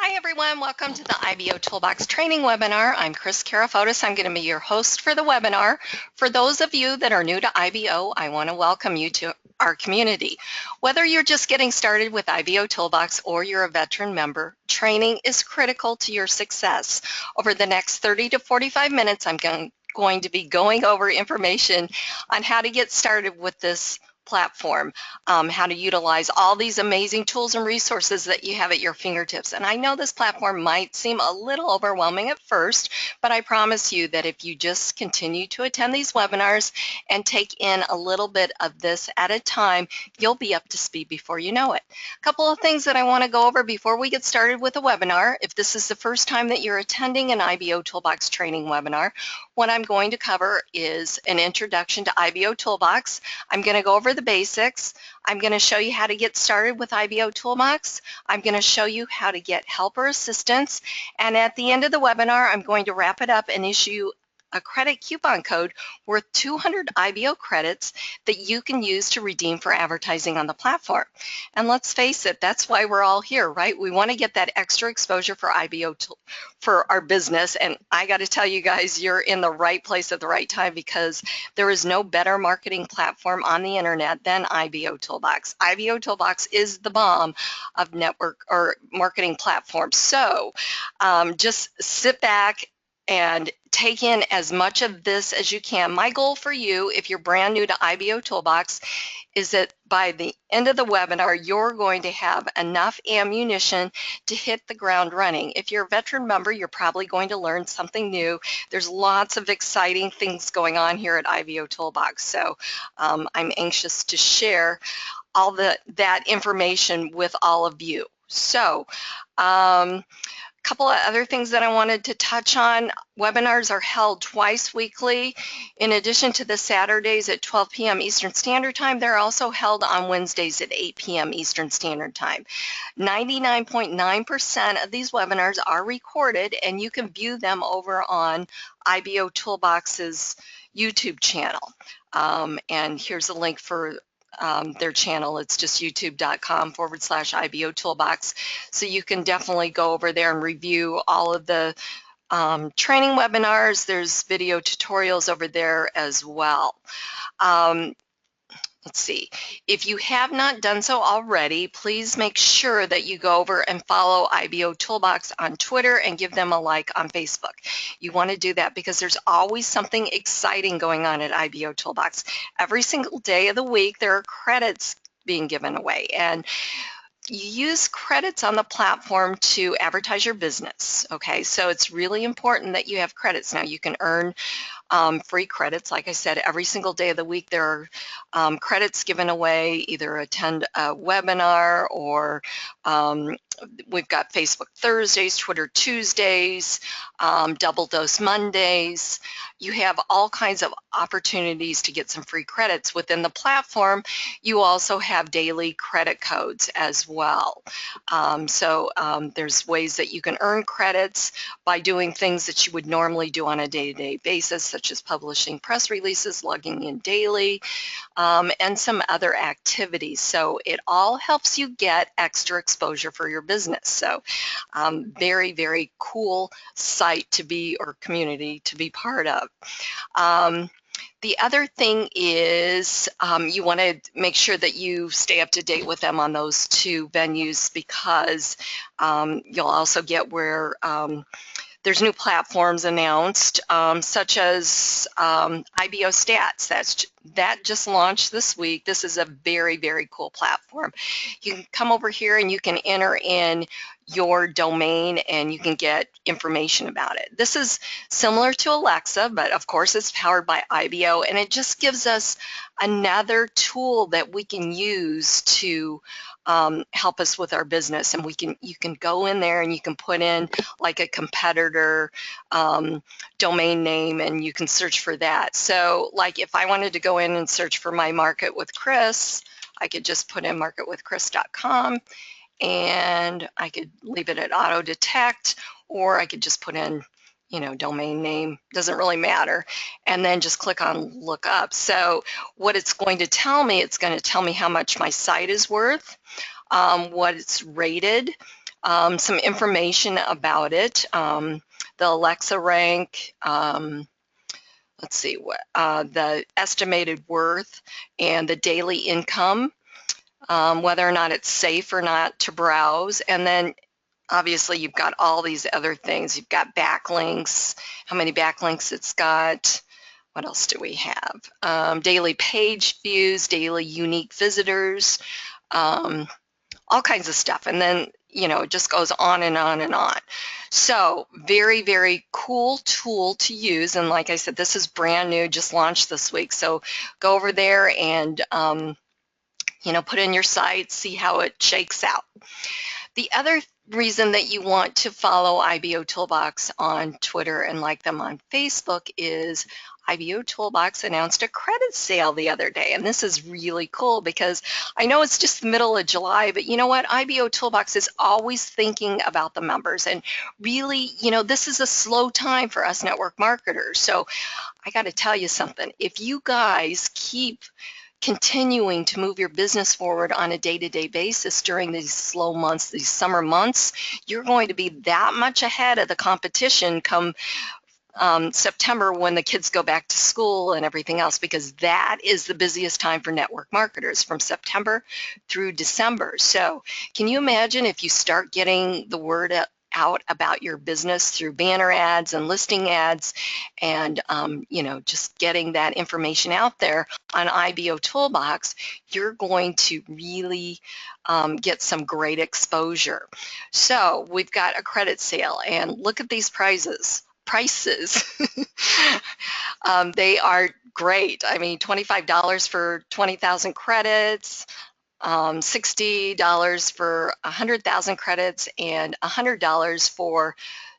Hi everyone, welcome to the IBOtoolbox training webinar. I'm Kris Karafotas. I'm going to be your host for the webinar. For those of you that are new to IBO, I want to welcome you to our community. Whether you're just getting started with IBOtoolbox or you're a veteran member, training is critical to your success. Over the next 30 to 45 minutes, I'm going to be going over information on how to get started with this platform, how to utilize all these amazing tools and resources that you have at your fingertips. And I know this platform might seem a little overwhelming at first, but I promise you that if you just continue to attend these webinars and take in a little bit of this at a time, you'll be up to speed before you know it. A couple of things that I want to go over before we get started with a webinar. If this is the first time that you're attending an IBOtoolbox training webinar, what I'm going to cover is an introduction to IBOtoolbox. I'm going to go over the basics. I'm going to show you how to get started with IBOtoolbox. I'm going to show you how to get help or assistance. And at the end of the webinar, I'm going to wrap it up and issue a credit coupon code worth 200 IBO credits that you can use to redeem for advertising on the platform. And let's face it, that's why we're all here, right? We want to get that extra exposure for IBO for our business. And I got to tell you guys, you're in the right place at the right time, because there is no better marketing platform on the internet than IBOtoolbox. IBOtoolbox is the bomb of network or marketing platforms. So just sit back and take in as much of this as you can. My goal for you, if you're brand new to IBOtoolbox, is that by the end of the webinar, you're going to have enough ammunition to hit the ground running. If you're a veteran member, you're probably going to learn something new. There's lots of exciting things going on here at IBOtoolbox, so I'm anxious to share all that information with all of you. So, couple of other things that I wanted to touch on. Webinars are held twice weekly. In addition to the Saturdays at 12 p.m. Eastern Standard Time, they're also held on Wednesdays at 8 p.m. Eastern Standard Time. 99.9% of these webinars are recorded, and you can view them over on IBOtoolbox's YouTube channel. And here's a link for their channel. It's just youtube.com/IBOtoolbox. So you can definitely go over there and review all of the training webinars. There's video tutorials over there as well. Let's see. If you have not done so already, please make sure that you go over and follow IBOtoolbox on Twitter and give them a like on Facebook. You want to do that because there's always something exciting going on at IBOtoolbox. Every single day of the week, there are credits being given away, and you use credits on the platform to advertise your business. Okay, so it's really important that you have credits. Now, you can earn free credits. Like I said, every single day of the week there are credits given away. Either attend a webinar, or we've got Facebook Thursdays, Twitter Tuesdays, Double Dose Mondays. You have all kinds of opportunities to get some free credits. Within the platform, you also have daily credit codes as well. There's ways that you can earn credits by doing things that you would normally do on a day-to-day basis, such as publishing press releases, logging in daily, and some other activities. So it all helps you get extra exposure for your business. So very, very cool site to be, or community to be part of. The other thing is you want to make sure that you stay up to date with them on those two venues, because you'll also get where there's new platforms announced, such as IBO Stats. That just launched this week. This is a very, very cool platform. You can come over here and you can enter in your domain and you can get information about it. This is similar to Alexa, but of course it's powered by IBO, and it just gives us another tool that we can use to help us with our business. And you can go in there and you can put in like a competitor domain name, and you can search for that. So like if I wanted to go in and search for my Market with Kris, I could just put in marketwithkris.com, and I could leave it at auto detect, or I could just put in, domain name, doesn't really matter, and then just click on look up. So what it's going to tell me, it's going to tell me how much my site is worth, what it's rated, some information about it, the Alexa rank, let's see, the estimated worth, and the daily income, whether or not it's safe or not to browse. And then obviously you've got all these other things. You've got backlinks, how many backlinks it's got. What else do we have? Daily page views, daily unique visitors, all kinds of stuff. And then, you know, it just goes on and on and on. So very, very cool tool to use. And like I said, this is brand new, just launched this week. So go over there and, you know, put in your site, see how it shakes out. The other reason that you want to follow IBOtoolbox on Twitter and like them on Facebook is IBOtoolbox announced a credit sale the other day, and this is really cool because I know it's just the middle of July, but you know what? IBOtoolbox is always thinking about the members, and really, you know, this is a slow time for us network marketers. So I got to tell you something. If you guys keep continuing to move your business forward on a day-to-day basis during these slow months, these summer months, you're going to be that much ahead of the competition come September when the kids go back to school and everything else, because that is the busiest time for network marketers from September through December. So can you imagine if you start getting the word out about your business through banner ads and listing ads and you know, just getting that information out there on IBOtoolbox, you're going to really get some great exposure. So we've got a credit sale, and look at these prices. They are great. I mean, $25 for 20,000 credits, $60 for 100,000 credits, and $100 for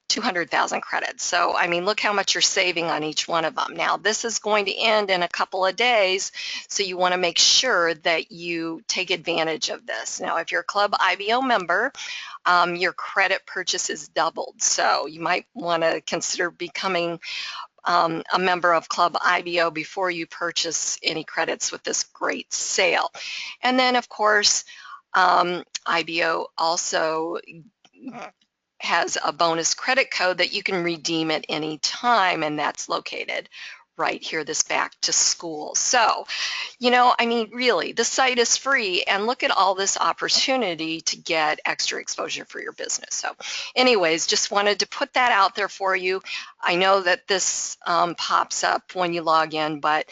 200,000 credits. So, I mean, look how much you're saving on each one of them. Now, this is going to end in a couple of days, so you want to make sure that you take advantage of this. Now, if you're a Club IBO member, your credit purchase is doubled. So you might want to consider becoming a member of Club IBO before you purchase any credits with this great sale. And then, of course, IBO also has a bonus credit code that you can redeem at any time, and that's located right here, this back to school. So, you know, I mean, really, the site is free, and look at all this opportunity to get extra exposure for your business. So anyways, just wanted to put that out there for you. I know that this pops up when you log in, but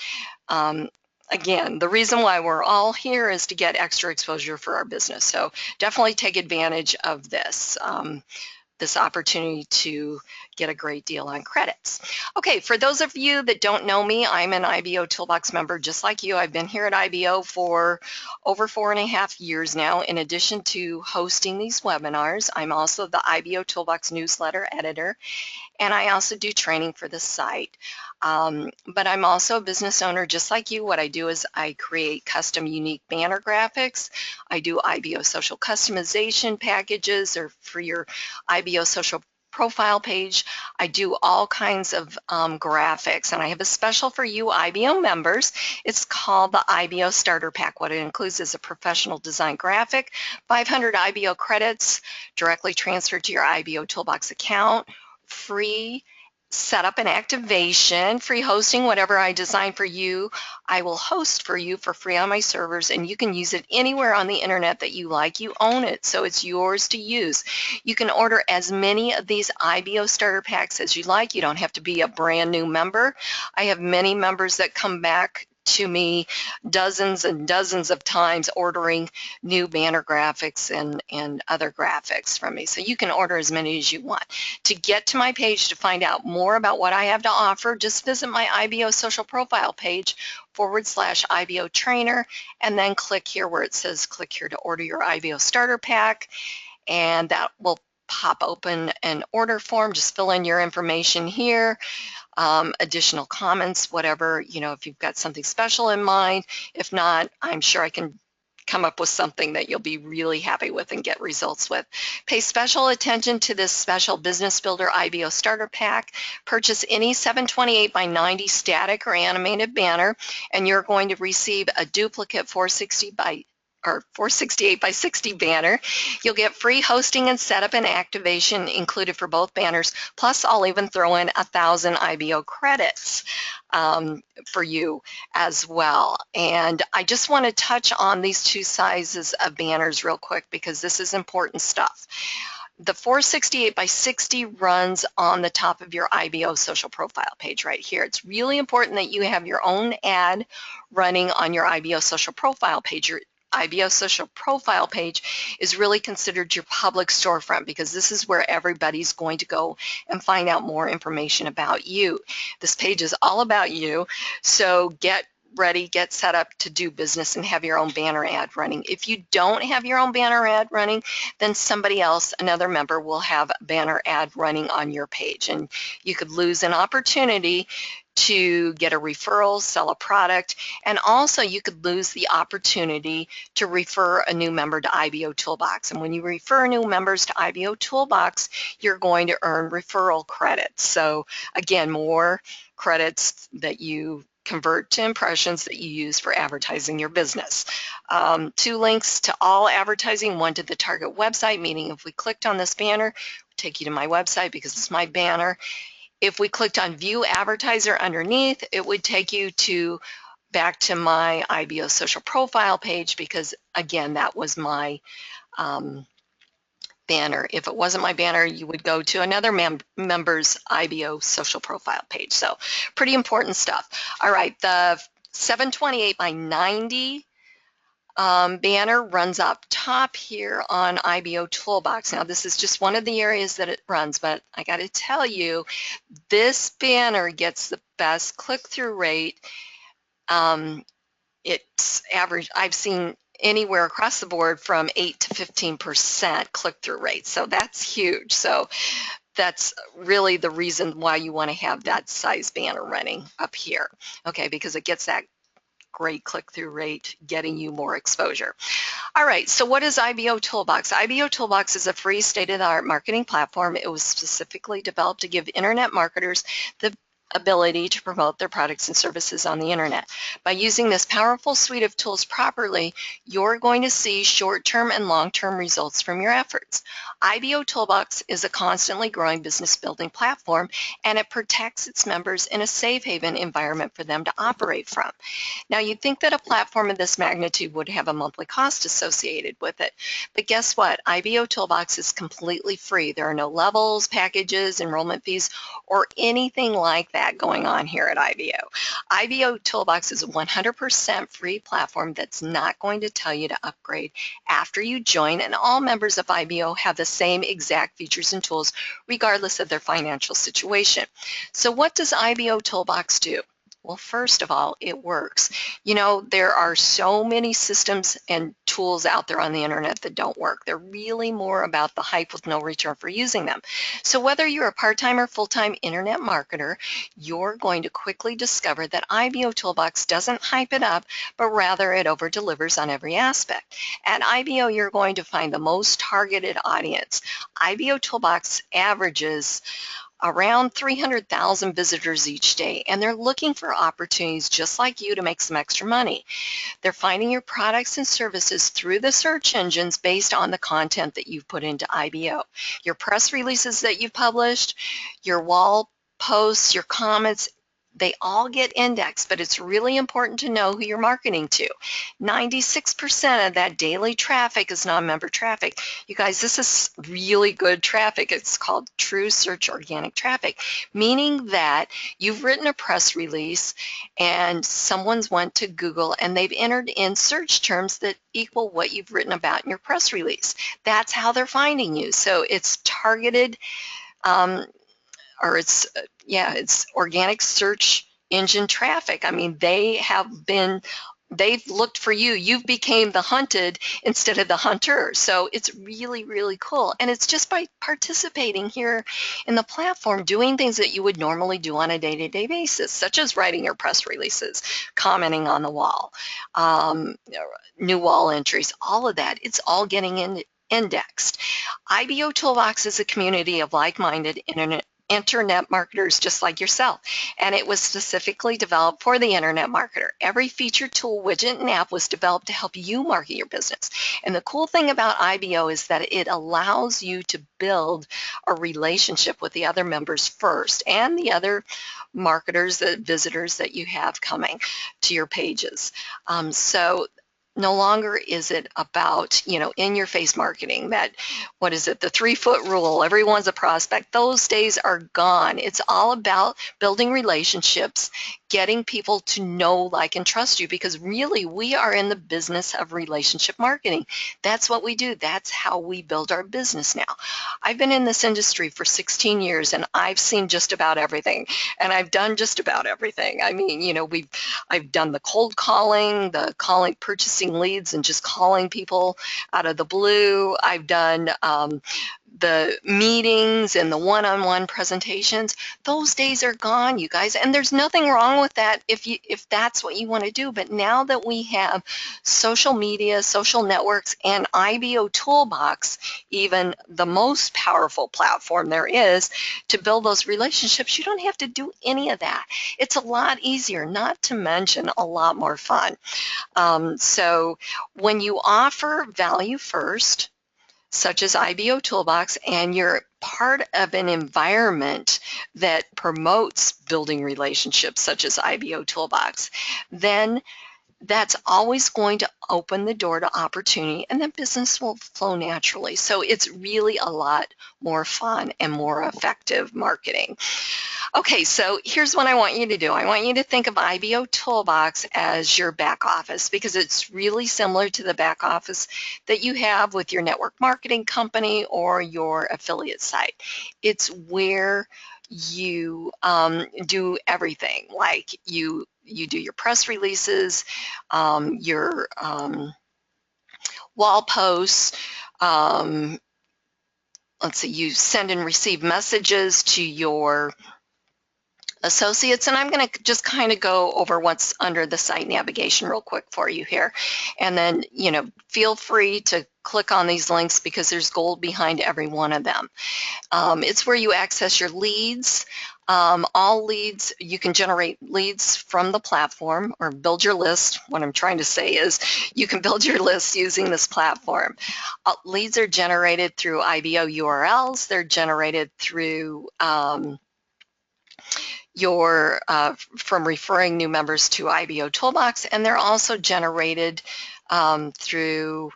again, the reason why we're all here is to get extra exposure for our business. So definitely take advantage of this. This opportunity to get a great deal on credits. Okay, for those of you that don't know me, I'm an IBOtoolbox member just like you. I've been here at IBO for over 4.5 years now. In addition to hosting these webinars, I'm also the IBOtoolbox newsletter editor, and I also do training for the site. But I'm also a business owner just like you. What I do is I create custom unique banner graphics. I do IBO social customization packages, or for your IBO social profile page. I do all kinds of graphics, and I have a special for you IBO members. It's called the IBO Starter Pack. What it includes is a professional design graphic, 500 IBO credits directly transferred to your IBOtoolbox account, free setup and activation, free hosting. Whatever I design for you, I will host for you for free on my servers, and you can use it anywhere on the internet that you like. You own it, so it's yours to use. You can order as many of these IBO starter packs as you like. You don't have to be a brand new member. I have many members that come back to me dozens and dozens of times ordering new banner graphics and other graphics from me. So you can order as many as you want. To get to my page to find out more about what I have to offer, just visit my IBO social profile page /IBO trainer, and then click here where it says click here to order your IBO starter pack, and that will pop open an order form. Just fill in your information here. Additional comments, whatever, you know, if you've got something special in mind. If not, I'm sure I can come up with something that you'll be really happy with and get results with. Pay special attention to this special Business Builder IBO Starter Pack. Purchase any 728 by 90 static or animated banner, and you're going to receive a duplicate 460 by or 468 by 60 banner. You'll get free hosting and setup and activation included for both banners. Plus, I'll even throw in 1,000 IBO credits for you as well. And I just want to touch on these two sizes of banners real quick because this is important stuff. The 468 by 60 runs on the top of your IBO social profile page right here. It's really important that you have your own ad running on your IBO social profile page. Your IBO social profile page is really considered your public storefront because this is where everybody's going to go and find out more information about you. This page is all about you, so get ready, get set up to do business and have your own banner ad running. If you don't have your own banner ad running, then somebody else, another member, will have a banner ad running on your page, and you could lose an opportunity to get a referral, sell a product, and also you could lose the opportunity to refer a new member to IBOtoolbox. And when you refer new members to IBOtoolbox, you're going to earn referral credits. So again, more credits that you convert to impressions that you use for advertising your business. 2 links to all advertising, one to the target website, meaning if we clicked on this banner, it would take you to my website because it's my banner. If we clicked on View Advertiser underneath, it would take you back to my IBO social profile page because, again, that was my banner. If it wasn't my banner, you would go to another member's IBO social profile page. So pretty important stuff. All right, the 728 by 90 banner runs up top here on IBOtoolbox. Now, this is just one of the areas that it runs, but I got to tell you, this banner gets the best click-through rate. It's average. I've seen anywhere across the board from 8 to 15% click-through rate. So that's huge. So that's really the reason why you want to have that size banner running up here. Okay, because it gets that great click-through rate, getting you more exposure. All right, so what is IBOtoolbox? IBOtoolbox is a free state-of-the-art marketing platform. It was specifically developed to give internet marketers the ability to promote their products and services on the internet. By using this powerful suite of tools properly, you're going to see short-term and long-term results from your efforts. IBOtoolbox is a constantly growing business building platform, and it protects its members in a safe haven environment for them to operate from. Now, you'd think that a platform of this magnitude would have a monthly cost associated with it, but guess what? IBOtoolbox is completely free. There are no levels, packages, enrollment fees, or anything like that going on here at IBO. IBOtoolbox is a 100% free platform that's not going to tell you to upgrade after you join, and all members of IBO have the same exact features and tools regardless of their financial situation. So what does IBOtoolbox do? Well, first of all, it works. You know, there are so many systems and tools out there on the internet that don't work. They're really more about the hype with no return for using them. So whether you're a part-time or full-time internet marketer, you're going to quickly discover that IBOtoolbox doesn't hype it up, but rather it over-delivers on every aspect. At IBO, you're going to find the most targeted audience. IBOtoolbox averages around 300,000 visitors each day, and they're looking for opportunities just like you to make some extra money. They're finding your products and services through the search engines based on the content that you've put into IBO. Your press releases that you've published, your wall posts, your comments, they all get indexed, but it's really important to know who you're marketing to. 96% of that daily traffic is non-member traffic. You guys, this is really good traffic. It's called true search organic traffic, meaning that you've written a press release and someone's went to Google and they've entered in search terms that equal what you've written about in your press release. That's how they're finding you. So it's targeted, it's organic search engine traffic. I mean, they've looked for you. You've became the hunted instead of the hunter. So it's really, really cool. And it's just by participating here in the platform, doing things that you would normally do on a day-to-day basis, such as writing your press releases, commenting on the wall, new wall entries, all of that. It's all getting indexed. IBOtoolbox is a community of like-minded internet internet marketers just like yourself, and it was specifically developed for the internet marketer. Every feature, tool, widget, and app was developed to help you market your business. And the cool thing about IBO is that it allows you to build a relationship with the other members first and the other marketers, the visitors that you have coming to your pages. So no longer is it about, in-your-face marketing, that, what is it, the 3-foot rule, everyone's a prospect. Those days are gone. It's all about building relationships, getting people to know, like, and trust you, because really we are in the business of relationship marketing. That's what we do. That's how we build our business now. I've been in this industry for 16 years, and I've seen just about everything, and I've done just about everything. I mean, I've done the cold calling, the calling, purchasing leads and just calling people out of the blue. I've done the meetings and the one-on-one presentations. Those days are gone, you guys, and there's nothing wrong with that if that's what you want to do. But now that we have social media, social networks, and IBOtoolbox, even the most powerful platform there is to build those relationships, you don't have to do any of that. It's a lot easier, not to mention a lot more fun. So when you offer value first, such as IBOtoolbox, and you're part of an environment that promotes building relationships, such as IBOtoolbox, then that's always going to open the door to opportunity, and then business will flow naturally. So it's really a lot more fun and more effective marketing. Okay, so here's what I want you to do. I want you to think of IBOtoolbox as your back office, because it's really similar to the back office that you have with your network marketing company or your affiliate site. It's where you do everything, like you do your press releases, your wall posts, let's see, you send and receive messages to your associates, and I'm going to just kind of go over what's under the site navigation real quick for you here, and then feel free to click on these links because there's gold behind every one of them. It's where you access your leads. All leads, you can generate leads from the platform or build your list. What I'm trying to say is you can build your list using this platform. Leads are generated through IBO URLs. They're generated through from referring new members to IBOtoolbox, and they're also generated through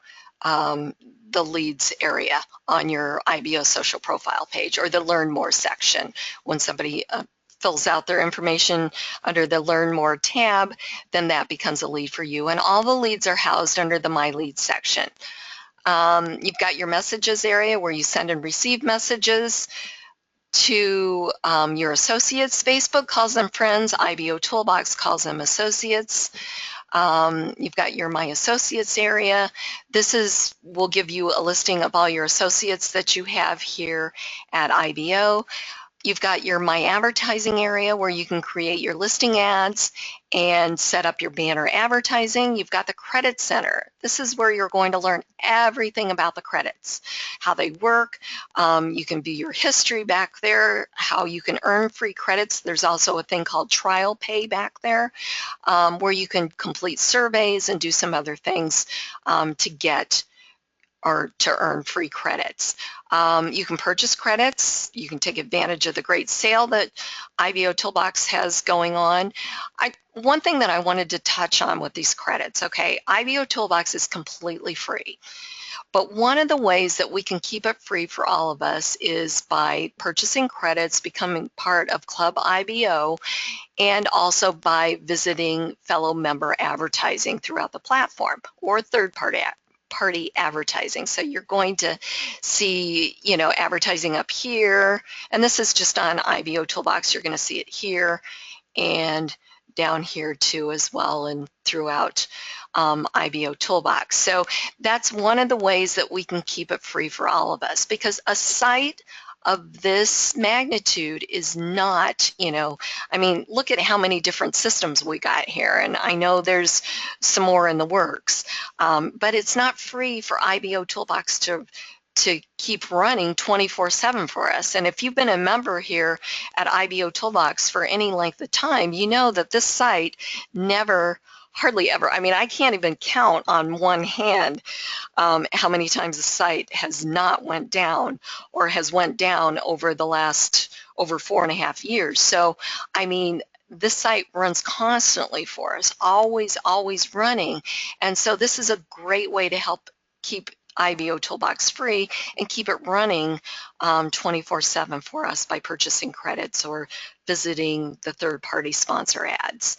the leads area on your IBO social profile page or the Learn More section. When somebody fills out their information under the Learn More tab, then that becomes a lead for you, and all the leads are housed under the My Leads section. You've got your messages area where you send and receive messages to your associates. Facebook calls them friends. IBOtoolbox calls them associates. You've got your My Associates area. This will give you a listing of all your associates that you have here at IBO. You've got your My Advertising area where you can create your listing ads and set up your banner advertising. You've got the Credit Center. This is where you're going to learn everything about the credits, how they work. You can view your history back there, how you can earn free credits. There's also a thing called Trial Pay back there, where you can complete surveys and do some other things to get or to earn free credits. You can purchase credits. You can take advantage of the great sale that IBOtoolbox has going on. One thing that I wanted to touch on with these credits, okay, IBOtoolbox is completely free. But one of the ways that we can keep it free for all of us is by purchasing credits, becoming part of Club IBO, and also by visiting fellow member advertising throughout the platform or third-party advertising. So you're going to see, advertising up here, and this is just on IBOtoolbox. You're going to see it here and down here too as well, and throughout IBOtoolbox. So that's one of the ways that we can keep it free for all of us, because a site of this magnitude is not, look at how many different systems we got here, and I know there's some more in the works, but it's not free for IBOtoolbox to keep running 24/7 for us. And if you've been a member here at IBOtoolbox for any length of time, you know that this site never, hardly ever, I mean, I can't even count on one hand how many times the site has not went down or has went down over the last over 4.5 years. So, I mean, this site runs constantly for us, always running. And so this is a great way to help keep IBOtoolbox free and keep it running 24/7 for us by purchasing credits or visiting the third-party sponsor ads.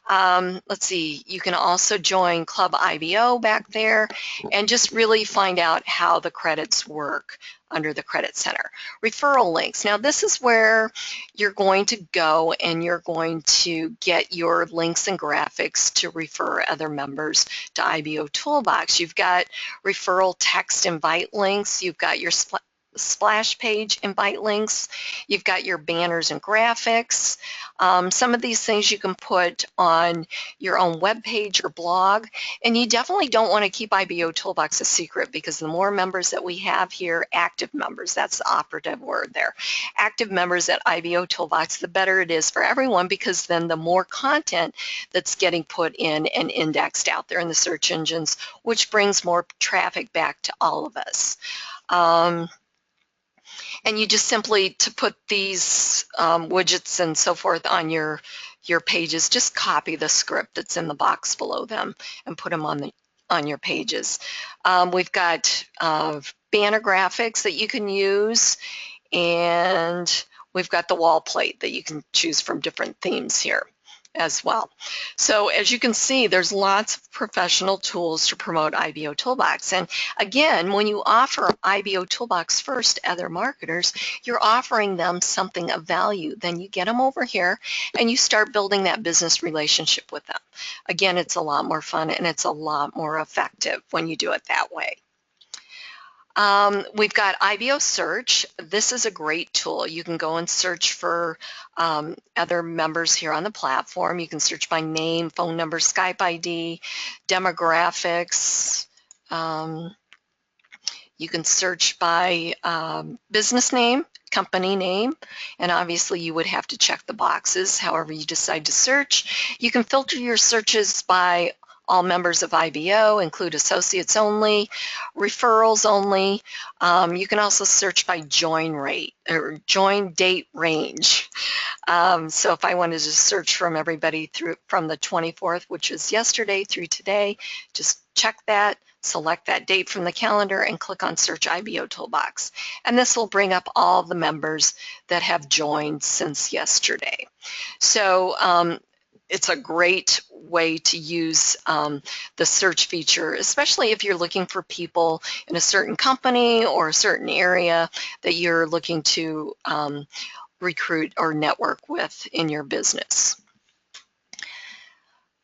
Let's see, you can also join Club IBO back there and just really find out how the credits work under the Credit Center. Referral links. Now this is where you're going to go and you're going to get your links and graphics to refer other members to IBOtoolbox. You've got referral text invite links. You've got your splash page invite links. You've got your banners and graphics. Some of these things you can put on your own web page or blog, and you definitely don't want to keep IBOtoolbox a secret, because the more members that we have here, active members, that's the operative word there, active members at IBOtoolbox, the better it is for everyone, because then the more content that's getting put in and indexed out there in the search engines, which brings more traffic back to all of us. And you just simply, to put these widgets and so forth on your pages, just copy the script that's in the box below them and put them on your pages. We've got banner graphics that you can use, and we've got the wall plate that you can choose from different themes here as well. So as you can see, there's lots of professional tools to promote IBOtoolbox. And again, when you offer IBOtoolbox first to other marketers, you're offering them something of value. Then you get them over here and you start building that business relationship with them. Again, it's a lot more fun and it's a lot more effective when you do it that way. We've got IBO Search. This is a great tool. You can go and search for other members here on the platform. You can search by name, phone number, Skype ID, demographics. You can search by business name, company name, and obviously you would have to check the boxes however you decide to search. You can filter your searches by all members of IBO, include associates only, referrals only. You can also search by join rate or join date range. So if I wanted to search from everybody from the 24th, which is yesterday, through today, just check that, select that date from the calendar, and click on Search IBOtoolbox. And this will bring up all the members that have joined since yesterday. So it's a great way to use the search feature, especially if you're looking for people in a certain company or a certain area that you're looking to recruit or network with in your business.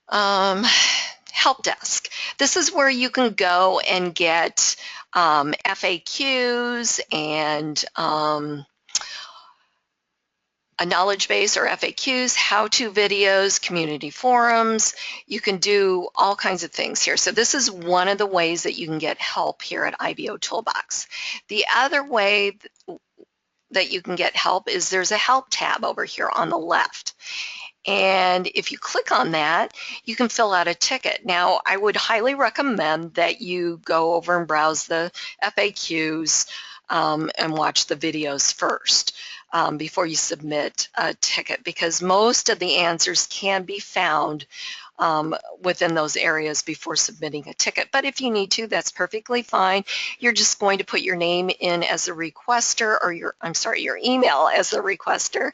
Help desk. This is where you can go and get FAQs and a knowledge base or FAQs, how-to videos, community forums. You can do all kinds of things here. So this is one of the ways that you can get help here at IBOtoolbox. The other way that you can get help is there's a help tab over here on the left. And if you click on that, you can fill out a ticket. Now, I would highly recommend that you go over and browse the FAQs and watch the videos first before you submit a ticket, because most of the answers can be found within those areas before submitting a ticket. But if you need to, that's perfectly fine. You're just going to put your name in as a requester, or your email as a requester,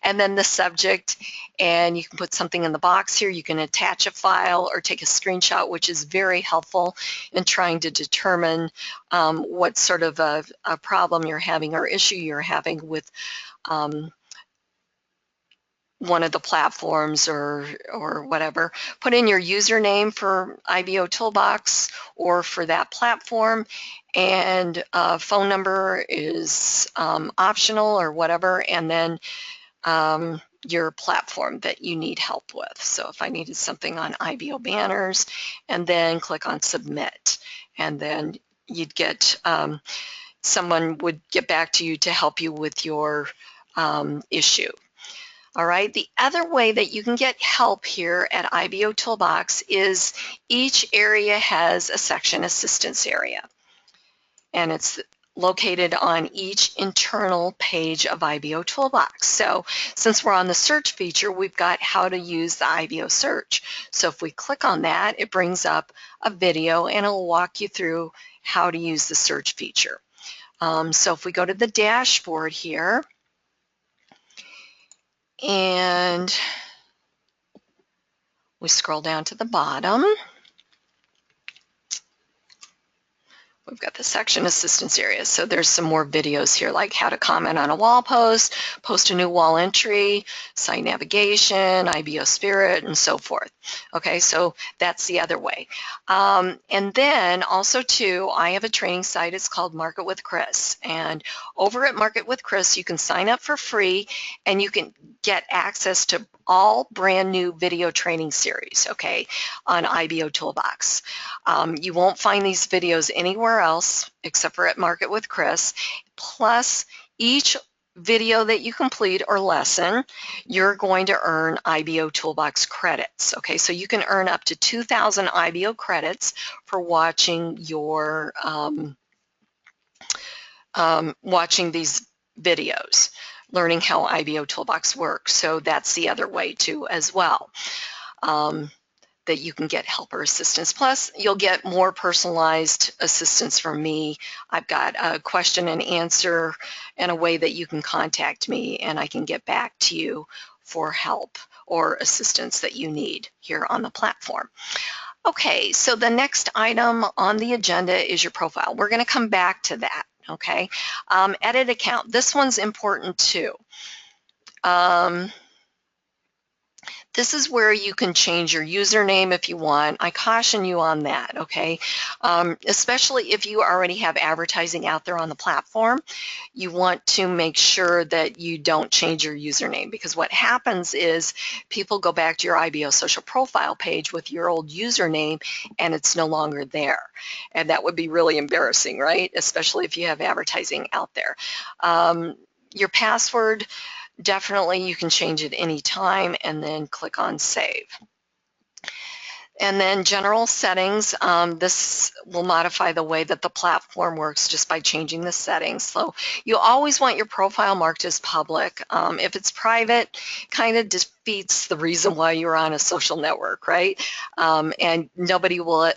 and then the subject, and you can put something in the box here. You can attach a file or take a screenshot, which is very helpful in trying to determine what sort of a problem you're having or issue you're having with one of the platforms or whatever. Put in your username for IBOtoolbox or for that platform, and phone number is optional or whatever, and then your platform that you need help with. So if I needed something on IBO banners, and then click on submit, and then you'd get someone would get back to you to help you with your issue. All right, the other way that you can get help here at IBOtoolbox is each area has a section assistance area, and it's located on each internal page of IBOtoolbox. So since we're on the search feature, we've got how to use the IBO search. So if we click on that, it brings up a video and it'll walk you through how to use the search feature. So if we go to the dashboard here, and we scroll down to the bottom, we've got the section assistance area. So there's some more videos here, like how to comment on a wall post, post a new wall entry, site navigation, IBO Spirit, and so forth. Okay, so that's the other way. And then also too, I have a training site. It's called Market with Kris. And over at Market with Kris, you can sign up for free and you can get access to all brand new video training series, okay, on IBOtoolbox. You won't find these videos anywhere else except for at Market with Kris. Plus, each video that you complete or lesson, you're going to earn IBOtoolbox credits, okay? So you can earn up to 2,000 IBO credits for watching your watching these videos, learning how IBOtoolbox works. So that's the other way too as well, that you can get help or assistance. Plus, you'll get more personalized assistance from me. I've got a question and answer and a way that you can contact me, and I can get back to you for help or assistance that you need here on the platform. Okay, so the next item on the agenda is your profile. We're going to come back to that. Okay, edit account. This one's important too. This is where you can change your username if you want. I caution you on that, okay? Especially if you already have advertising out there on the platform, you want to make sure that you don't change your username, because what happens is people go back to your IBO social profile page with your old username and it's no longer there. And that would be really embarrassing, right? Especially if you have advertising out there. Your password, definitely you can change it anytime and then click on save. And then general settings, this will modify the way that the platform works just by changing the settings. So you always want your profile marked as public. If it's private, kind of defeats the reason why you're on a social network, right? And nobody will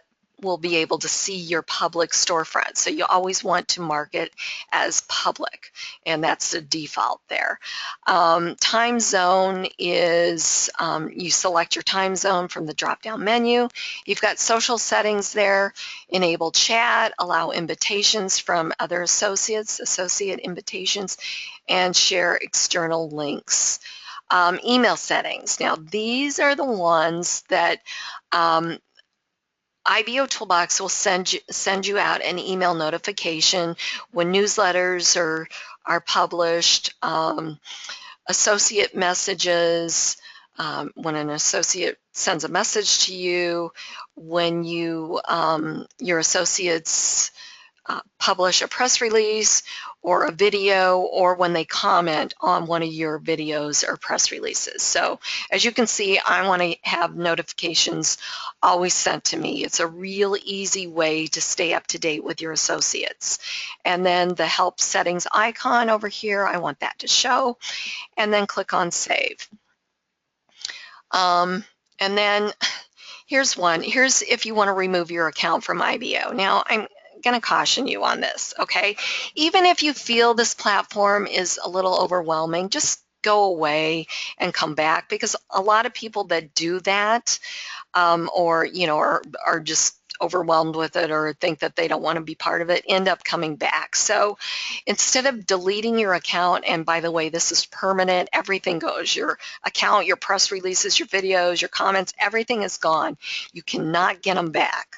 be able to see your public storefront. So you always want to mark it as public, and that's the default there. Time zone is, you select your time zone from the drop-down menu. You've got social settings there, enable chat, allow invitations from other associates, associate invitations, and share external links. Email settings. Now, these are the ones that IBOtoolbox will send you out an email notification when newsletters are published, associate messages, when an associate sends a message to you, when you your associates publish a press release or a video, or when they comment on one of your videos or press releases. So as you can see, I want to have notifications always sent to me. It's a real easy way to stay up to date with your associates. And then the help settings icon over here, I want that to show, and then click on save. And then here's one. Here's if you want to remove your account from IBO. Now, I'm going to caution you on this, okay? Even if you feel this platform is a little overwhelming, just go away and come back, because a lot of people that do that or, you know, are just overwhelmed with it or think that they don't want to be part of it, end up coming back. So instead of deleting your account, and by the way, this is permanent, everything goes, your account, your press releases, your videos, your comments, everything is gone. You cannot get them back.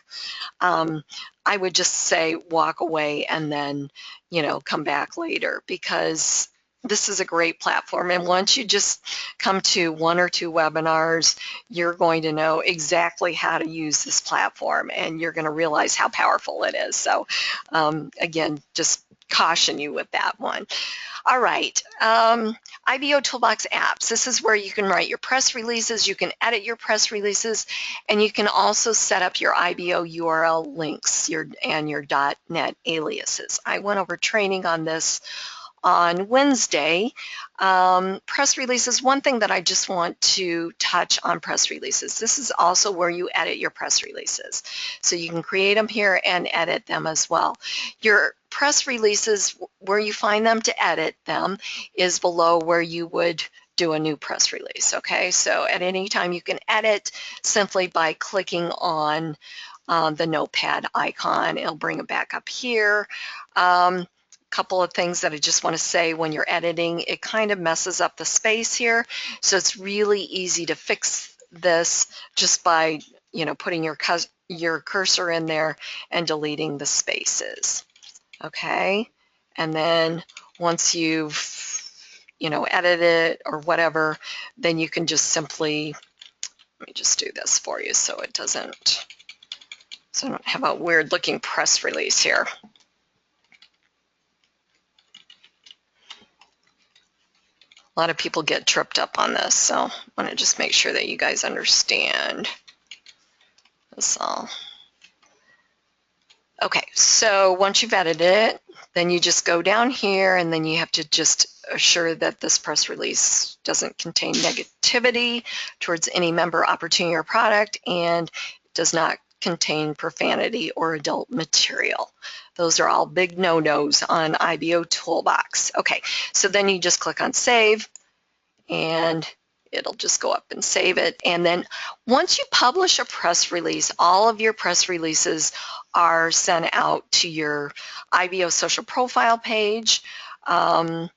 I would just say walk away and then, you know, come back later, because this is a great platform. And once you just come to 1 or 2 webinars, you're going to know exactly how to use this platform, and you're going to realize how powerful it is. So again, just caution you with that one. All right, IBOtoolbox apps. This is where you can write your press releases, you can edit your press releases, and you can also set up your IBO URL links and your .NET aliases. I went over training on this on Wednesday. Press releases, one thing that I just want to touch on press releases. This is also where you edit your press releases. So you can create them here and edit them as well. Your press releases, where you find them to edit them, is below where you would do a new press release, okay? So at any time you can edit simply by clicking on the notepad icon. It'll bring it back up here. Couple of things that I just want to say: when you're editing, it kind of messes up the space here, so it's really easy to fix this just by, you know, putting your cursor in there and deleting the spaces. Okay, and then once you've, you know, edited it or whatever, then you can just simply, let me just do this for you so it doesn't, so I don't have a weird looking press release here. A lot of people get tripped up on this, so I want to just make sure that you guys understand this all. Okay, so once you've edited it, then you just go down here and then you have to just assure that this press release doesn't contain negativity towards any member, opportunity, or product, and does not contain profanity or adult material. Those are all big no-nos on IBOtoolbox. Okay, so then you just click on save and it'll just go up and save it. And then once you publish a press release, all of your press releases are sent out to your IBO social profile page, the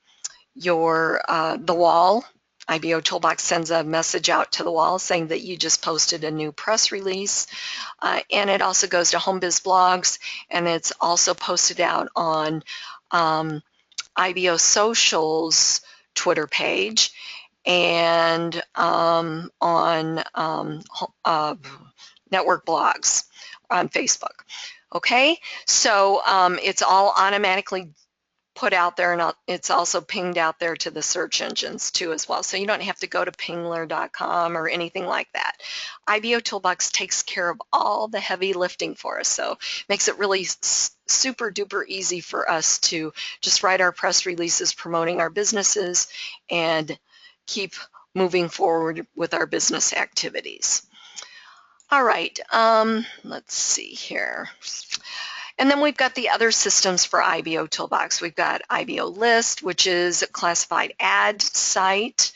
wall. IBOtoolbox sends a message out to the wall saying that you just posted a new press release, and it also goes to HomeBiz blogs, and it's also posted out on IBO Social's Twitter page and on network blogs on Facebook. Okay, so it's all automatically put out there, and it's also pinged out there to the search engines too as well. So you don't have to go to pingler.com or anything like that. IBOtoolbox takes care of all the heavy lifting for us, so makes it really super duper easy for us to just write our press releases promoting our businesses and keep moving forward with our business activities. All right, let's see here. And then we've got the other systems for IBOtoolbox. We've got IBO List, which is a classified ad site.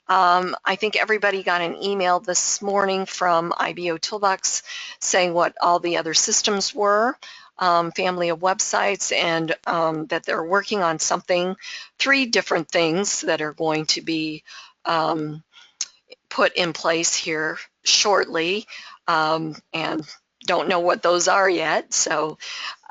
I think everybody got an email this morning from IBOtoolbox saying what all the other systems were, family of websites, and that they're working on something, 3 different things that are going to be put in place here shortly, and don't know what those are yet. So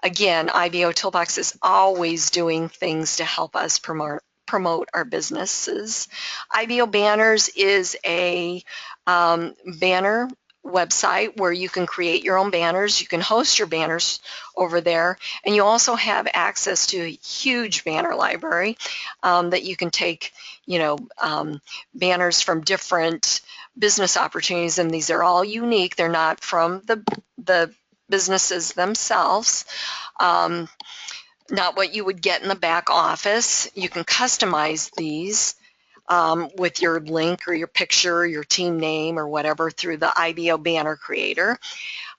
again, IBOtoolbox is always doing things to help us promote our businesses. IBO Banners is a banner website where you can create your own banners. You can host your banners over there, and you also have access to a huge banner library that you can take, you know, banners from different business opportunities, and these are all unique. They're not from the businesses themselves, not what you would get in the back office. You can customize these with your link or your picture, or your team name or whatever through the IBO Banner Creator.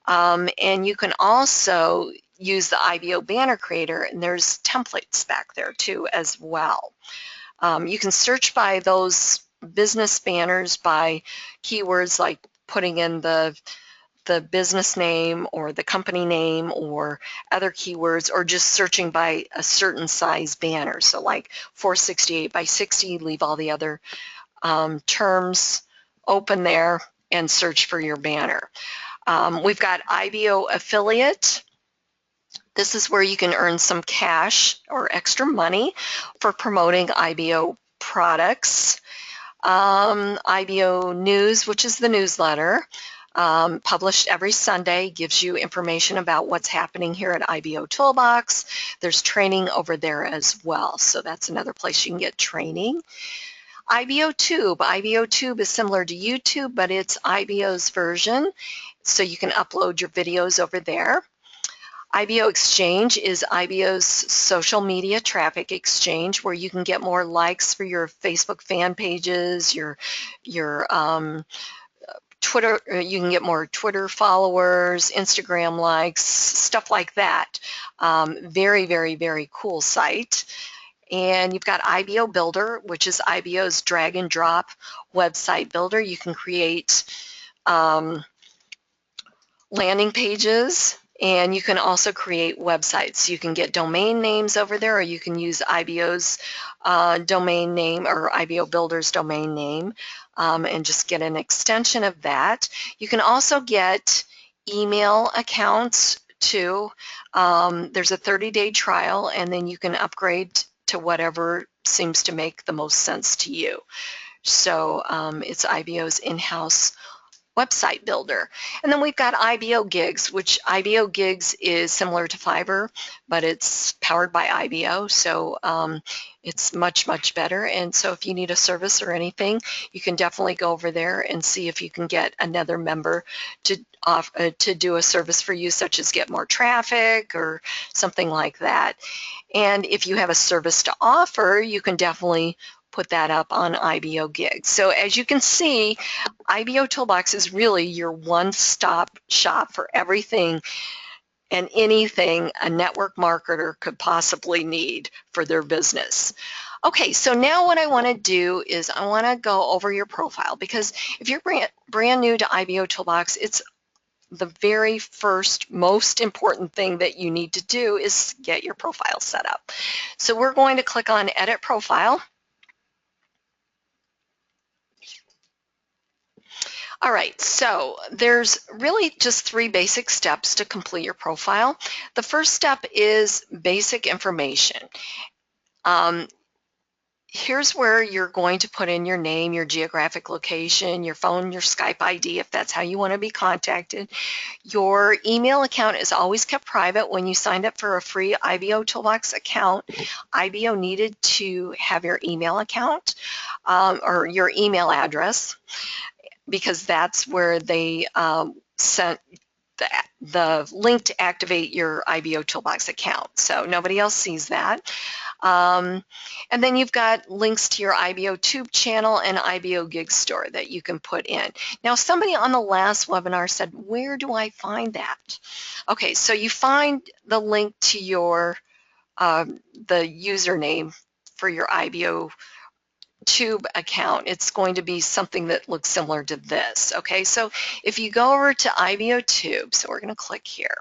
And you can also use the IBO Banner Creator, and there's templates back there too as well. You can search by those business banners by keywords like putting in the business name or the company name or other keywords, or just searching by a certain size banner. So like 468 by 60, leave all the other terms open there and search for your banner. We've got IBO Affiliate. This is where you can earn some cash or extra money for promoting IBO products. IBO News, which is the newsletter. published every Sunday, gives you information about what's happening here at IBOtoolbox. There's training over there as well, so that's another place you can get training. IBOTube. IBOTube is similar to YouTube, but it's IBO's version, so you can upload your videos over there. IBO Exchange is IBO's social media traffic exchange, where you can get more likes for your Facebook fan pages, your Twitter, you can get more Twitter followers, Instagram likes, stuff like that. Very, very, very cool site. And you've got IBO Builder, which is IBO's drag and drop website builder. You can create landing pages, and you can also create websites. You can get domain names over there, or you can use IBO's domain name or IBO Builder's domain name and just get an extension of that. You can also get email accounts too. There's a 30-day trial, and then you can upgrade to whatever seems to make the most sense to you. So it's IBO's in-house website builder. And then we've got IBO Gigs, which IBO Gigs is similar to Fiverr, but it's powered by IBO, so it's much, much better. And so if you need a service or anything, you can definitely go over there and see if you can get another member to do a service for you, such as get more traffic or something like that. And if you have a service to offer, you can definitely put that up on IBO Gigs. So as you can see, IBOtoolbox is really your one-stop shop for everything and anything a network marketer could possibly need for their business. Okay, so now what I want to do is I want to go over your profile, because if you're brand new to IBOtoolbox, it's the very first most important thing that you need to do is get your profile set up. So we're going to click on Edit Profile. All right, so there's really just 3 basic steps to complete your profile. The first step is basic information. Here's where you're going to put in your name, your geographic location, your phone, your Skype ID, if that's how you want to be contacted. Your email account is always kept private. When you signed up for a free IBOtoolbox account, IBO needed to have your email account or your email address, because that's where they sent the link to activate your IBOtoolbox account. So nobody else sees that. And then you've got links to your IBOTube channel and IBO Gig Store that you can put in. Now, somebody on the last webinar said, where do I find that? Okay, so you find the link to your the username for your IBOTube account. It's going to be something that looks similar to this. Okay, so if you go over to IBOTube, so we're going to click here,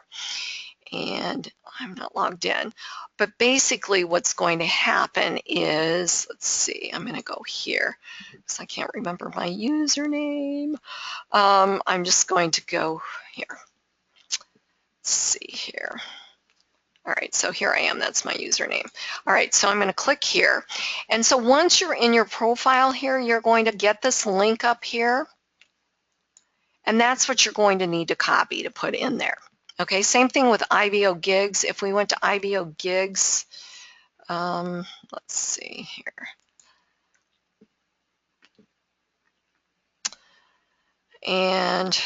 and I'm not logged in, but basically what's going to happen is, let's see, I'm going to go here because I can't remember my username. I'm just going to go here. Let's see here. All right, so here I am, that's my username. All right, so I'm going to click here. And so once you're in your profile here, you're going to get this link up here, and that's what you're going to need to copy to put in there. Okay, same thing with IBO Gigs. If we went to IBO Gigs, let's see here. And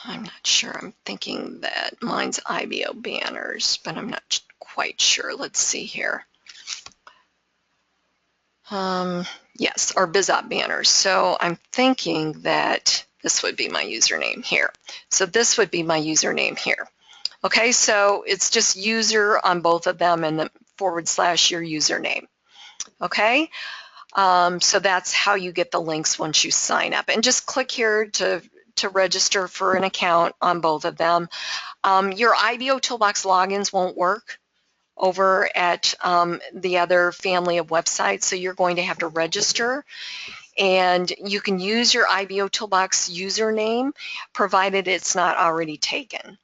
I'm not sure, I'm thinking that mine's IBO Banners, but I'm not quite sure. Let's see here. Yes, or BizOp Banners. So I'm thinking that this would be my username here. So this would be my username here. Okay, so it's just user on both of them and the / your username. Okay, so that's how you get the links once you sign up. And just click here to register for an account on both of them. Your IBOtoolbox logins won't work over at the other family of websites, so you're going to have to register. And you can use your IBOtoolbox username provided it's not already taken.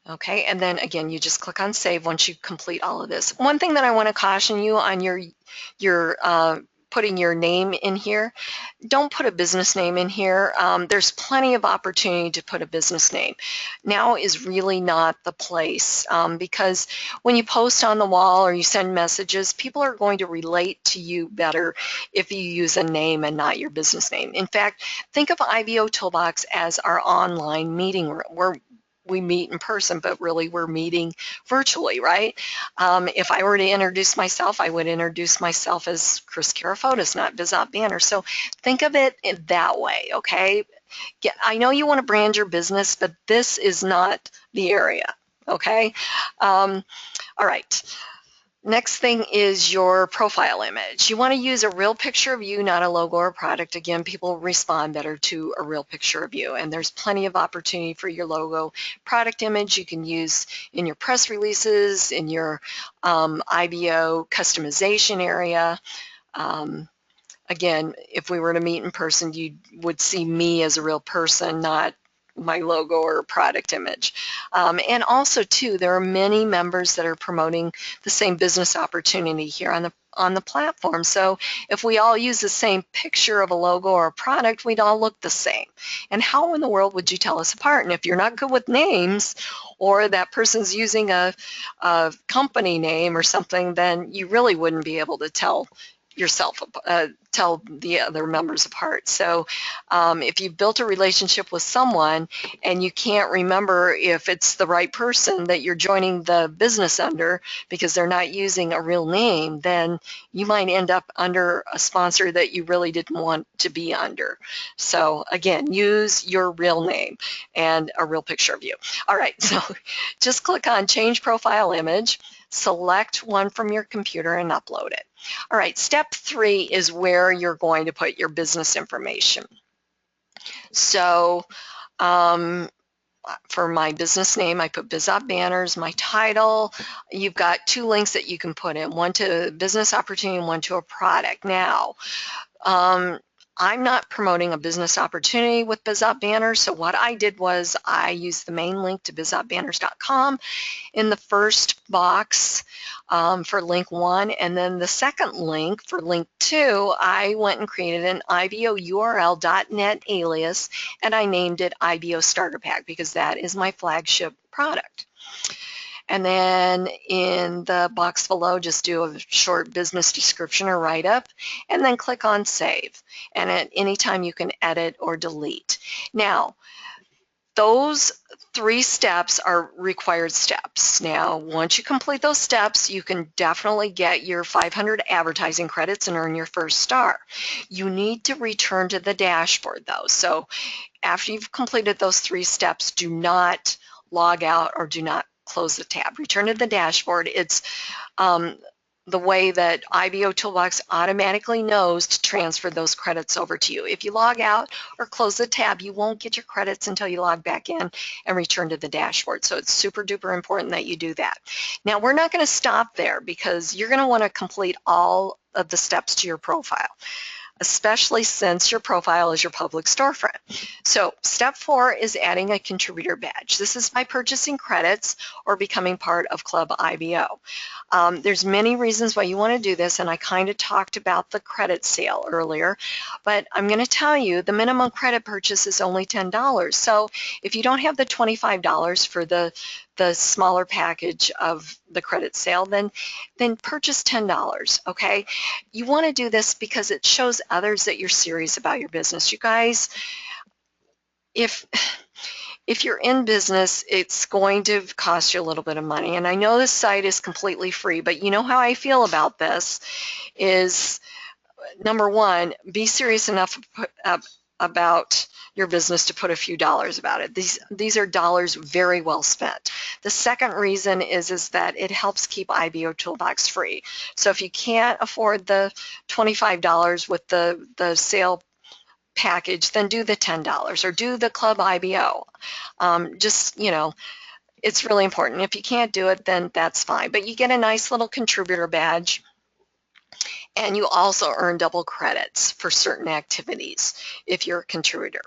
Okay, and then again, you just click on Save once you complete all of this. One thing that I want to caution you on your putting your name in here, don't put a business name in here. There's plenty of opportunity to put a business name. Now is really not the place because when you post on the wall or you send messages, people are going to relate to you better if you use a name and not your business name. In fact, think of IBOtoolbox as our online meeting room where we meet in person, but really we're meeting virtually, right? If I were to introduce myself, I would introduce myself as Kris Karafotas, not BizOp Banner. So think of it in that way, okay? I know you want to brand your business, but this is not the area, okay? All right. Next thing is your profile image. You want to use a real picture of you, not a logo or product. Again, people respond better to a real picture of you, and there's plenty of opportunity for your logo. Product image you can use in your press releases, in your IBO customization area. Again, if we were to meet in person, you would see me as a real person, not my logo or product image. And also, too, there are many members that are promoting the same business opportunity here on the platform. So if we all use the same picture of a logo or a product, we'd all look the same. And how in the world would you tell us apart? And if you're not good with names, or that person's using a company name or something, then you really wouldn't be able to tell the other members apart. So if you've built a relationship with someone and you can't remember if it's the right person that you're joining the business under because they're not using a real name, then you might end up under a sponsor that you really didn't want to be under. So again, use your real name and a real picture of you. All right, so just click on Change Profile Image, select one from your computer and upload it. All right, step 3 is where you're going to put your business information. So for my business name, I put BizOp Banners. My title, you've got 2 links that you can put in, one to business opportunity and one to a product. Now, I'm not promoting a business opportunity with BizOp Banners, so what I did was I used the main link to bizopbanners.com in the first box for link 1, and then the second link for link 2, I went and created an IBOURL.net alias, and I named it IBO Starter Pack because that is my flagship product. And then in the box below, just do a short business description or write-up, and then click on Save. And at any time you can edit or delete. Now, those 3 steps are required steps. Now, once you complete those steps, you can definitely get your 500 advertising credits and earn your first star. You need to return to the dashboard, though. So after you've completed those 3 steps, do not log out or do not close the tab. Return to the dashboard. It's the way that IBOtoolbox automatically knows to transfer those credits over to you. If you log out or close the tab, you won't get your credits until you log back in and return to the dashboard. So it's super duper important that you do that. Now, we're not going to stop there because you're going to want to complete all of the steps to your profile, especially since your profile is your public storefront. So step 4 is adding a contributor badge. This is by purchasing credits or becoming part of Club IBO. There's many reasons why you want to do this, and I kind of talked about the credit sale earlier, but I'm going to tell you the minimum credit purchase is only $10. So if you don't have the $25 for the smaller package of the credit sale, then purchase $10, okay? You want to do this because it shows others that you're serious about your business. You guys, if you're in business, it's going to cost you a little bit of money. And I know this site is completely free, but you know how I feel about this is, number 1, be serious enough about your business to put a few dollars about it. These are dollars very well spent. The second reason is that it helps keep IBOtoolbox free. So if you can't afford the $25 with the sale package, then do the $10 or do the Club IBO. Just, you know, it's really important. If you can't do it, then that's fine. But you get a nice little contributor badge. And you also earn double credits for certain activities if you're a contributor.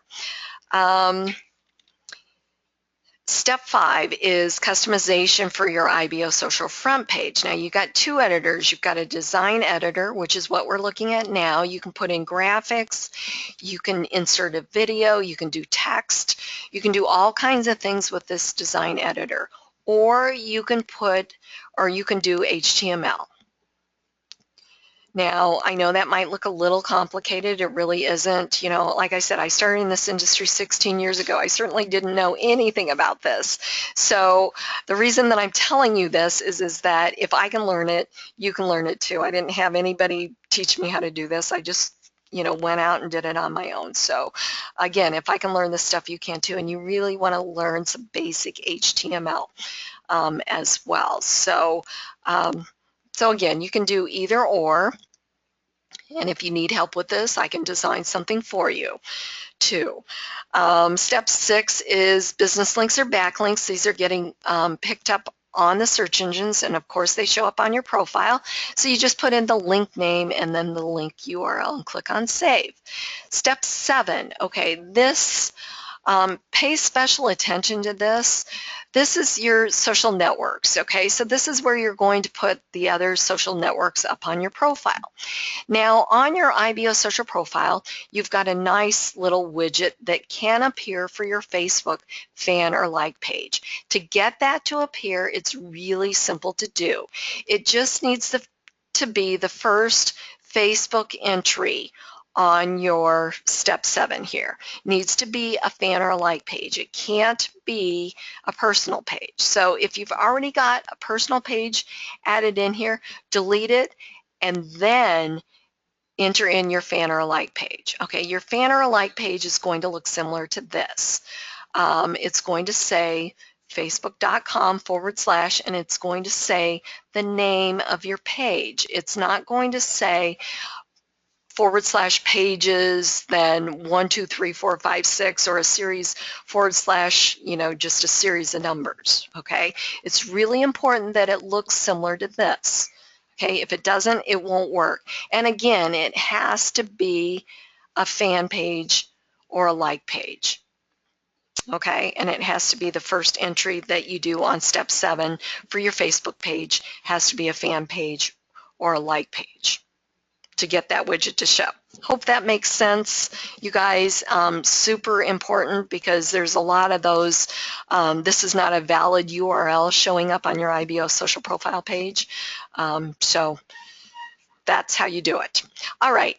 Step 5 is customization for your IBO social front page. Now you got two editors. You've got a design editor, which is what we're looking at now. You can put in graphics, you can insert a video, you can do text, you can do all kinds of things with this design editor. Or you can do HTML. Now, I know that might look a little complicated. It really isn't. You know, like I said, I started in this industry 16 years ago. I certainly didn't know anything about this. So the reason that I'm telling you this is that if I can learn it, you can learn it too. I didn't have anybody teach me how to do this. I just, you know, went out and did it on my own. So again, if I can learn this stuff, you can too. And you really want to learn some basic HTML as well. So again, you can do either or, and if you need help with this, I can design something for you too. Step 6 is business links or backlinks. These are getting picked up on the search engines, and of course they show up on your profile. So you just put in the link name and then the link URL and click on Save. Step 7, okay, this pay special attention to this. This is your social networks, okay? So this is where you're going to put the other social networks up on your profile. Now, on your IBO social profile, you've got a nice little widget that can appear for your Facebook fan or like page. To get that to appear, it's really simple to do. It just needs to be the first Facebook entry on your step 7 here. Needs to be a fan or like page. It can't be a personal page. So if you've already got a personal page added in here, delete it and then enter in your fan or like page. Okay, your fan or like page is going to look similar to this. It's going to say facebook.com/ and it's going to say the name of your page. It's not going to say / pages, then 1, 2, 3, 4, 5, 6, or a series / you know, just a series of numbers. Okay, it's really important that it looks similar to this. Okay, if it doesn't, it won't work. And again, it has to be a fan page or a like page. Okay, and it has to be the first entry that you do on step 7 for your Facebook page, has to be a fan page or a like page to get that widget to show. Hope that makes sense, you guys. Super important because there's a lot of those. This is not a valid URL showing up on your IBO social profile page. So that's how you do it. All right,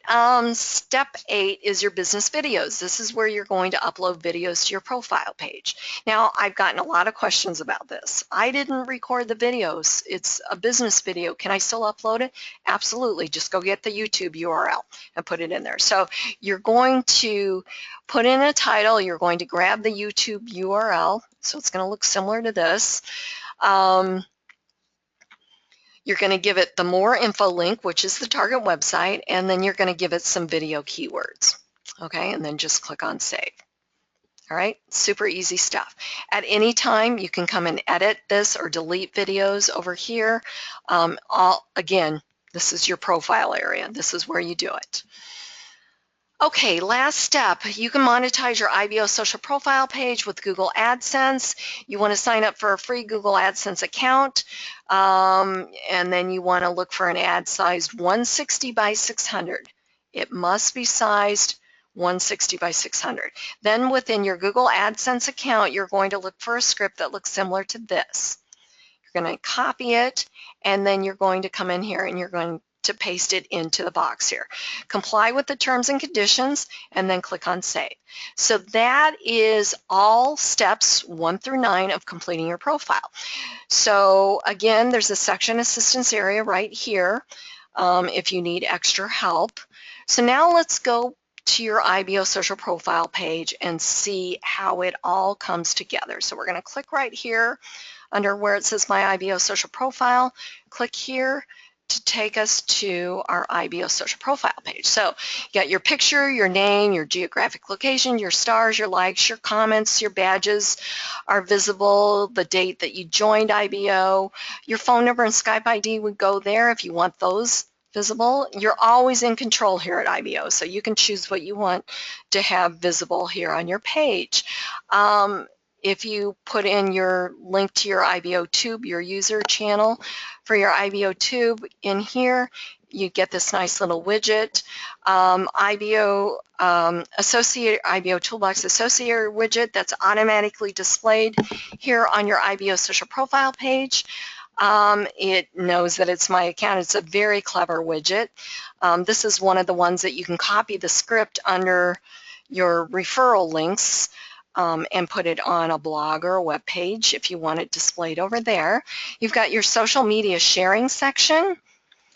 step 8 is your business videos. This is where you're going to upload videos to your profile page. Now, I've gotten a lot of questions about this. I didn't record the videos. It's a business video. Can I still upload it? Absolutely. Just go get the YouTube URL and put it in there. So you're going to put in a title. You're going to grab the YouTube URL. So it's going to look similar to this. You're going to give it the more info link, which is the target website, and then you're going to give it some video keywords. Okay, and then just click on Save. All right, super easy stuff. At any time, you can come and edit this or delete videos over here. Again, this is your profile area. This is where you do it. Okay, last step, you can monetize your IBO social profile page with Google AdSense. You want to sign up for a free Google AdSense account, and then you want to look for an ad sized 160 by 600. It must be sized 160 by 600. Then within your Google AdSense account, you're going to look for a script that looks similar to this. You're going to copy it, and then you're going to come in here and you're going to paste it into the box here. Comply with the terms and conditions, and then click on Save. So that is all steps 1 through 9 of completing your profile. So again, there's a section assistance area right here if you need extra help. So now let's go to your IBO social profile page and see how it all comes together. So we're going to click right here under where it says My IBO Social Profile. Click here to take us to our IBO social profile page. So you got your picture, your name, your geographic location, your stars, your likes, your comments, your badges are visible, the date that you joined IBO, your phone number and Skype ID would go there if you want those visible. You're always in control here at IBO, so you can choose what you want to have visible here on your page. if you put in your link to your IBOTube, your user channel for your IBOTube in here, you get this nice little widget. IBOtoolbox Associator widget that's automatically displayed here on your IBO social profile page. It knows that it's my account. It's a very clever widget. This is one of the ones that you can copy the script under your referral links and put it on a blog or a web page if you want it displayed over there. You've got your social media sharing section.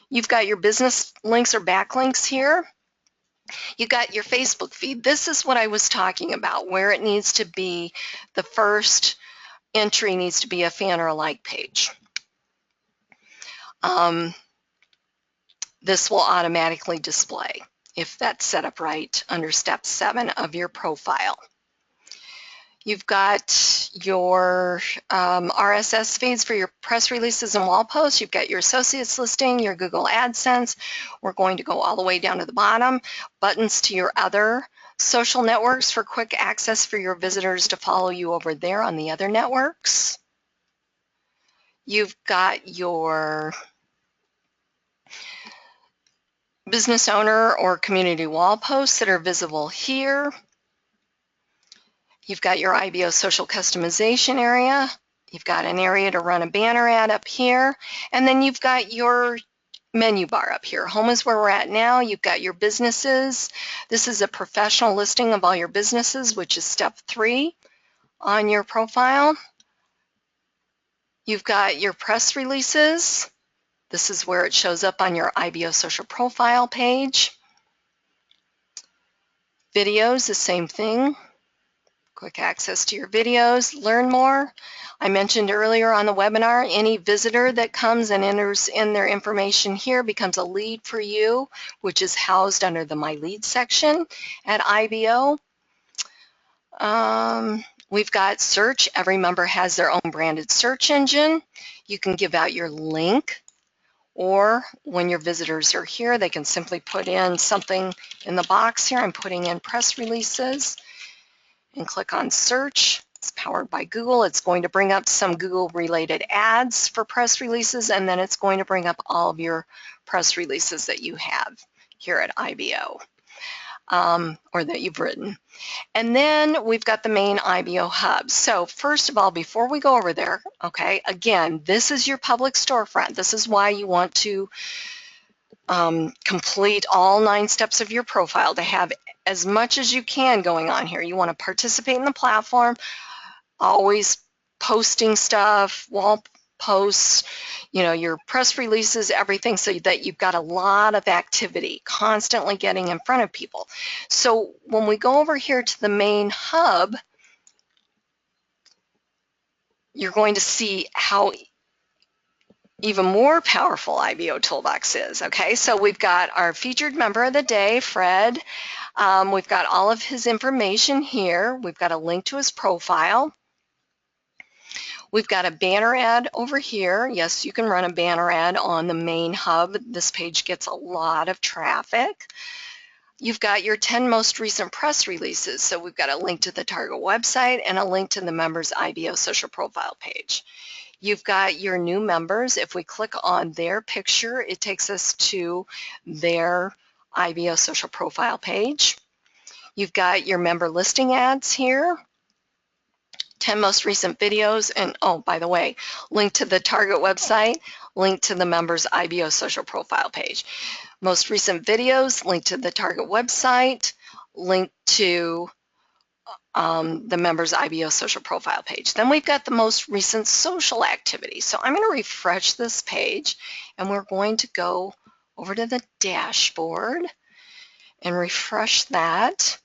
You've got your business links or backlinks here. You got your Facebook feed. This is what I was talking about, where it needs to be, the first entry needs to be a fan or a like page. This will automatically display if that's set up right under step 7 of your profile. You've got your RSS feeds for your press releases and wall posts. You've got your associates listing, your Google AdSense. We're going to go all the way down to the bottom. Buttons to your other social networks for quick access for your visitors to follow you over there on the other networks. You've got your business owner or community wall posts that are visible here. You've got your IBO social customization area. You've got an area to run a banner ad up here. And then you've got your menu bar up here. Home is where we're at now. You've got your businesses. This is a professional listing of all your businesses, which is step 3 on your profile. You've got your press releases. This is where it shows up on your IBO social profile page. Videos, the same thing. Quick access to your videos, learn more. I mentioned earlier on the webinar, any visitor that comes and enters in their information here becomes a lead for you, which is housed under the My Lead section at IBO. We've got search. Every member has their own branded search engine. You can give out your link, or when your visitors are here, they can simply put in something in the box here. I'm putting in press releases. And click on search. It's powered by Google. It's going to bring up some Google related ads for press releases, and then it's going to bring up all of your press releases that you have here at IBO or that you've written. And then we've got the main IBO hub. So first of all, before we go over there, okay, again, this is your public storefront. This is why you want to complete all 9 steps of your profile to have as much as you can going on here. You want to participate in the platform, always posting stuff, wall posts, you know, your press releases, everything, so that you've got a lot of activity, constantly getting in front of people. So when we go over here to the main hub, you're going to see how even more powerful IBOtoolbox is. Okay, so we've got our featured member of the day, Fred. We've got all of his information here. We've got a link to his profile. We've got a banner ad over here. Yes, you can run a banner ad on the main hub. This page gets a lot of traffic. You've got your 10 most recent press releases. So we've got a link to the target website and a link to the member's IBO social profile page. You've got your new members. If we click on their picture, it takes us to their IBO social profile page. You've got your member listing ads here, 10 most recent videos, and oh, by the way, link to the target website, link to the member's IBO social profile page. Most recent videos, link to the target website, link to the member's IBO social profile page. Then we've got the most recent social activity. So I'm going to refresh this page, and we're going to go over to the dashboard and refresh that.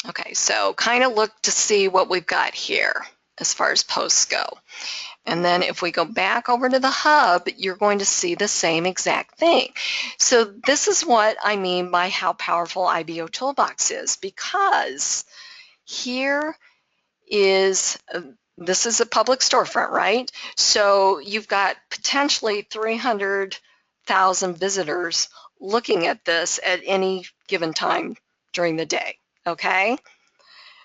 Okay, so kind of look to see what we've got here as far as posts go. And then if we go back over to the hub, you're going to see the same exact thing. So this is what I mean by how powerful IBOtoolbox is, because here is, this is a public storefront, right? So you've got potentially 300,000 visitors looking at this at any given time during the day, okay?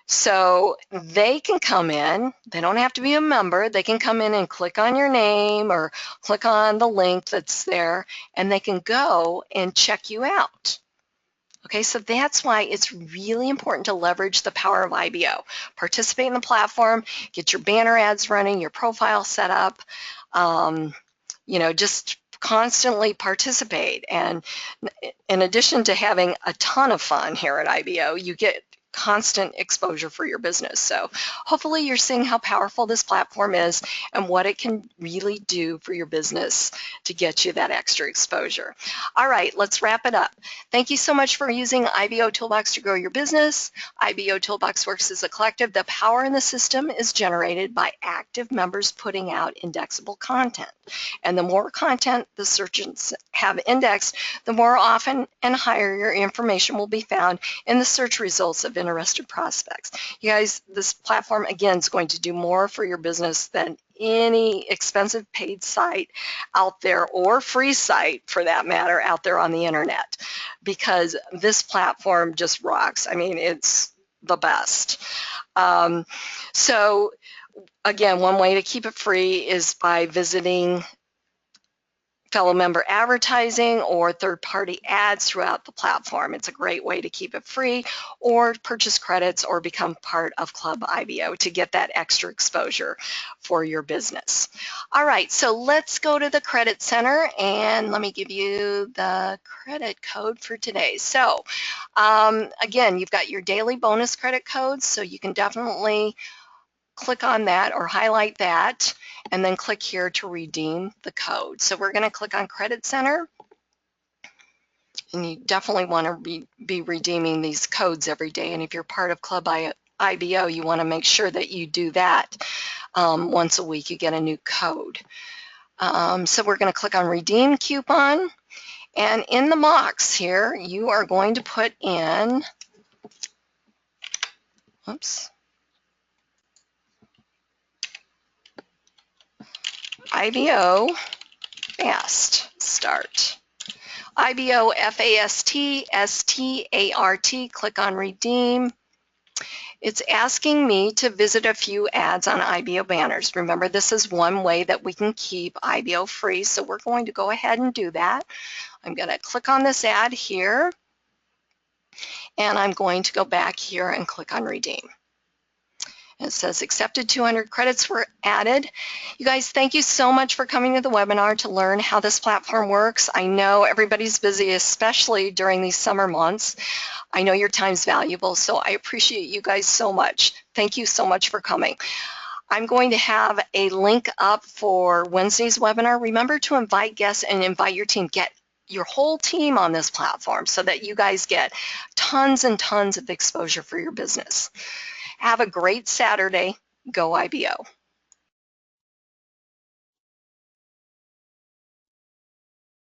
So they can come in, they don't have to be a member, they can come in and click on your name or click on the link that's there, and they can go and check you out. Okay, so that's why it's really important to leverage the power of IBO. Participate in the platform, get your banner ads running, your profile set up, just constantly participate. And in addition to having a ton of fun here at IBO, you get constant exposure for your business. So hopefully you're seeing how powerful this platform is and what it can really do for your business to get you that extra exposure. All right, let's wrap it up. Thank you so much for using IBOtoolbox to grow your business. IBOtoolbox works as a collective. The power in the system is generated by active members putting out indexable content. And the more content the search engines have indexed, the more often and higher your information will be found in the search results of interested prospects. You guys, this platform, again, is going to do more for your business than any expensive paid site out there, or free site for that matter, out there on the internet, because this platform just rocks. I mean, it's the best. So again, one way to keep it free is by visiting fellow member advertising or third-party ads throughout the platform. It's a great way to keep it free, or purchase credits or become part of Club IBO to get that extra exposure for your business. All right, so let's go to the Credit Center, and let me give you the credit code for today. So again, you've got your daily bonus credit codes, so you can definitely click on that or highlight that, and then click here to redeem the code. So we're going to click on Credit Center, and you definitely want to be redeeming these codes every day. And if you're part of Club IBO, you want to make sure that you do that. Once a week you get a new code. So we're going to click on Redeem Coupon, and in the box here you are going to put in, oops, IBO Fast Start. IBO FAST click on Redeem. It's asking me to visit a few ads on IBO banners. Remember, this is one way that we can keep IBO free, so we're going to go ahead and do that. I'm going to click on this ad here, and I'm going to go back here and click on Redeem. It says accepted 200 credits were added. You guys, thank you so much for coming to the webinar to learn how this platform works. I know everybody's busy, especially during these summer months. I know your time's valuable, so I appreciate you guys so much. Thank you so much for coming. I'm going to have a link up for Wednesday's webinar. Remember to invite guests and invite your team. Get your whole team on this platform so that you guys get tons and tons of exposure for your business. Have a great Saturday. Go IBO.